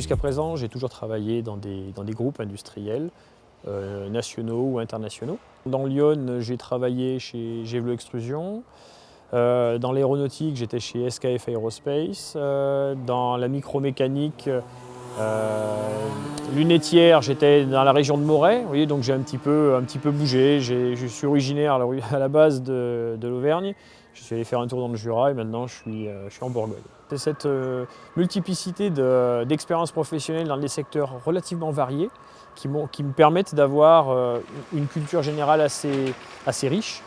Jusqu'à présent, j'ai toujours travaillé dans des groupes industriels, nationaux ou internationaux. Dans Lyon, j'ai travaillé chez Gevelo Extrusion. Dans l'aéronautique, j'étais chez SKF Aerospace. Dans la micromécanique lunetière, j'étais dans la région de Moret. Vous voyez, donc j'ai un petit peu bougé. Je suis originaire à la base de l'Auvergne. Je suis allé faire un tour dans le Jura et maintenant je suis en Bourgogne. C'est cette multiplicité d'expériences professionnelles dans des secteurs relativement variés qui me permettent d'avoir une culture générale assez riche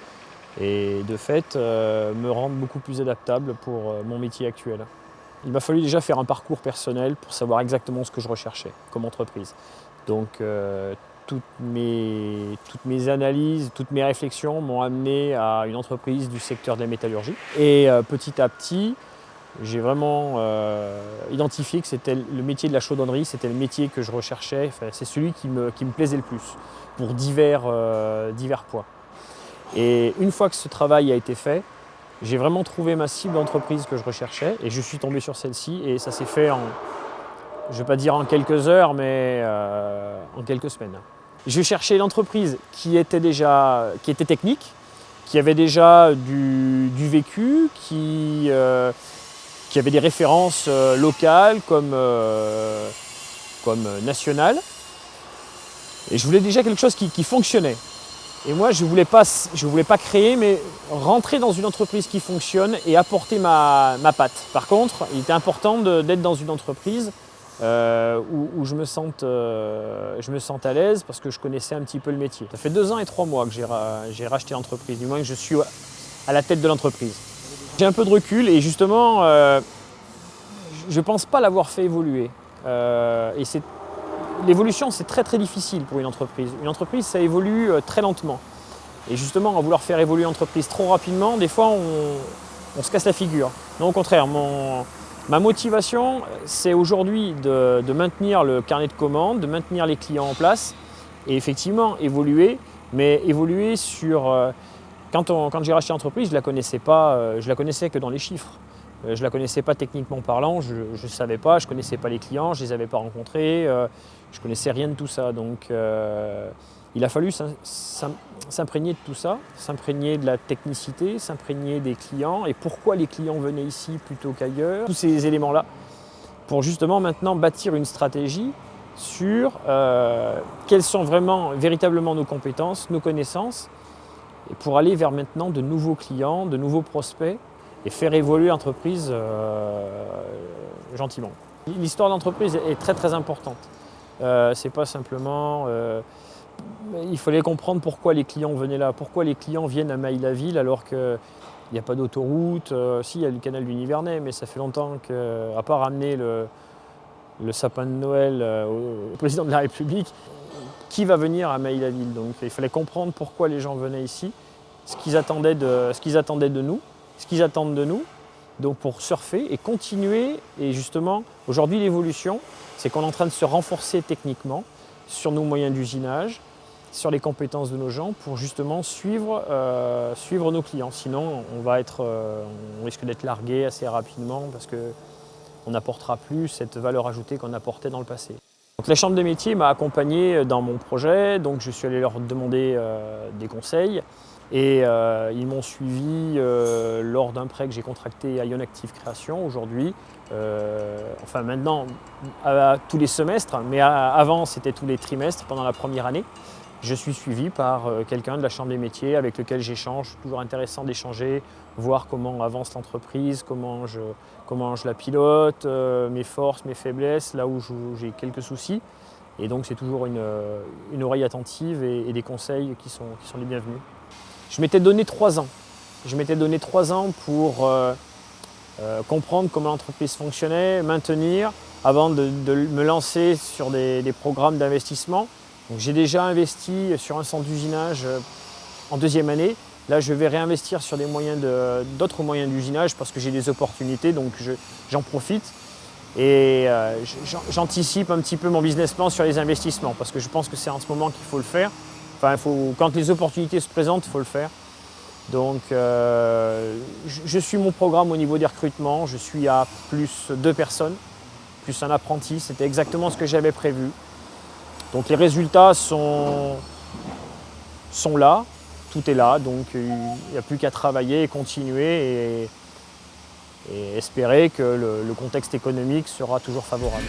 et de fait me rendre beaucoup plus adaptable pour mon métier actuel. Il m'a fallu déjà faire un parcours personnel pour savoir exactement ce que je recherchais comme entreprise. Donc toutes mes analyses, toutes mes réflexions m'ont amené à une entreprise du secteur de la métallurgie. Et petit à petit, j'ai vraiment identifié que c'était le métier de la chaudronnerie, c'était le métier que je recherchais, enfin, c'est celui qui me plaisait le plus, pour divers points. Et une fois que ce travail a été fait, j'ai vraiment trouvé ma cible d'entreprise que je recherchais et je suis tombé sur celle-ci et ça s'est fait je ne vais pas dire en quelques heures, mais en quelques semaines. Je cherchais une entreprise qui était technique, qui avait déjà du vécu, qui avait des références locales comme nationales. Et je voulais déjà quelque chose qui fonctionnait. Et moi, je voulais pas créer, mais rentrer dans une entreprise qui fonctionne et apporter ma patte. Par contre, il était important d'être dans une entreprise où je me sente à l'aise parce que je connaissais un petit peu le métier. Ça fait 2 ans et 3 mois que j'ai racheté l'entreprise, du moins que je suis à la tête de l'entreprise. J'ai un peu de recul et justement, je ne pense pas l'avoir fait évoluer. L'évolution, c'est très très difficile pour une entreprise. Une entreprise, ça évolue très lentement. Et justement, à vouloir faire évoluer l'entreprise trop rapidement, des fois, on se casse la figure. Non, au contraire, ma motivation, c'est aujourd'hui de maintenir le carnet de commandes, de maintenir les clients en place et effectivement évoluer, mais évoluer sur… Quand j'ai racheté l'entreprise, je la connaissais que dans les chiffres. Je ne la connaissais pas techniquement parlant, je ne savais pas, je ne connaissais pas les clients, je ne les avais pas rencontrés, je ne connaissais rien de tout ça. Donc il a fallu s'imprégner de tout ça, s'imprégner de la technicité, s'imprégner des clients et pourquoi les clients venaient ici plutôt qu'ailleurs. Tous ces éléments-là pour justement maintenant bâtir une stratégie sur quelles sont véritablement nos compétences, nos connaissances et pour aller vers maintenant de nouveaux clients, de nouveaux prospects et faire évoluer l'entreprise gentiment. L'histoire d'entreprise est très très importante. C'est pas simplement… il fallait comprendre pourquoi les clients venaient là, pourquoi les clients viennent à Maille-la-Ville alors qu'il n'y a pas d'autoroute. Si, il y a le canal du Nivernais, mais ça fait longtemps qu'à part amener le sapin de Noël au président de la République, qui va venir à Maille-la-Ville? Donc il fallait comprendre pourquoi les gens venaient ici, ce qu'ils attendaient de nous, ce qu'ils attendent de nous, donc pour surfer et continuer. Et justement, aujourd'hui, l'évolution, c'est qu'on est en train de se renforcer techniquement sur nos moyens d'usinage, sur les compétences de nos gens pour justement suivre nos clients. Sinon, on risque d'être largué assez rapidement parce qu'on n'apportera plus cette valeur ajoutée qu'on apportait dans le passé. Donc, la Chambre des métiers m'a accompagné dans mon projet, donc je suis allé leur demander des conseils. Et ils m'ont suivi lors d'un prêt que j'ai contracté à Ion Active Création aujourd'hui. Enfin maintenant, tous les semestres, mais avant c'était tous les trimestres pendant la première année. Je suis suivi par quelqu'un de la Chambre des métiers avec lequel j'échange. Toujours intéressant d'échanger, voir comment avance l'entreprise, comment je la pilote, mes forces, mes faiblesses, là où j'ai quelques soucis. Et donc c'est toujours une oreille attentive et des conseils qui sont les bienvenus. Je m'étais donné 3 ans. Je m'étais donné 3 ans pour comprendre comment l'entreprise fonctionnait, maintenir, avant de me lancer sur des programmes d'investissement. J'ai déjà investi sur un centre d'usinage en 2e année. Là, je vais réinvestir sur d'autres moyens d'usinage parce que j'ai des opportunités, donc j'en profite. Et j'anticipe un petit peu mon business plan sur les investissements parce que je pense que c'est en ce moment qu'il faut le faire. Enfin, quand les opportunités se présentent, il faut le faire. Donc, je suis mon programme au niveau des recrutements. Je suis à plus 2 personnes, plus un apprenti, c'était exactement ce que j'avais prévu. Donc les résultats sont là, tout est là, donc il n'y a plus qu'à travailler et continuer et espérer que le contexte économique sera toujours favorable.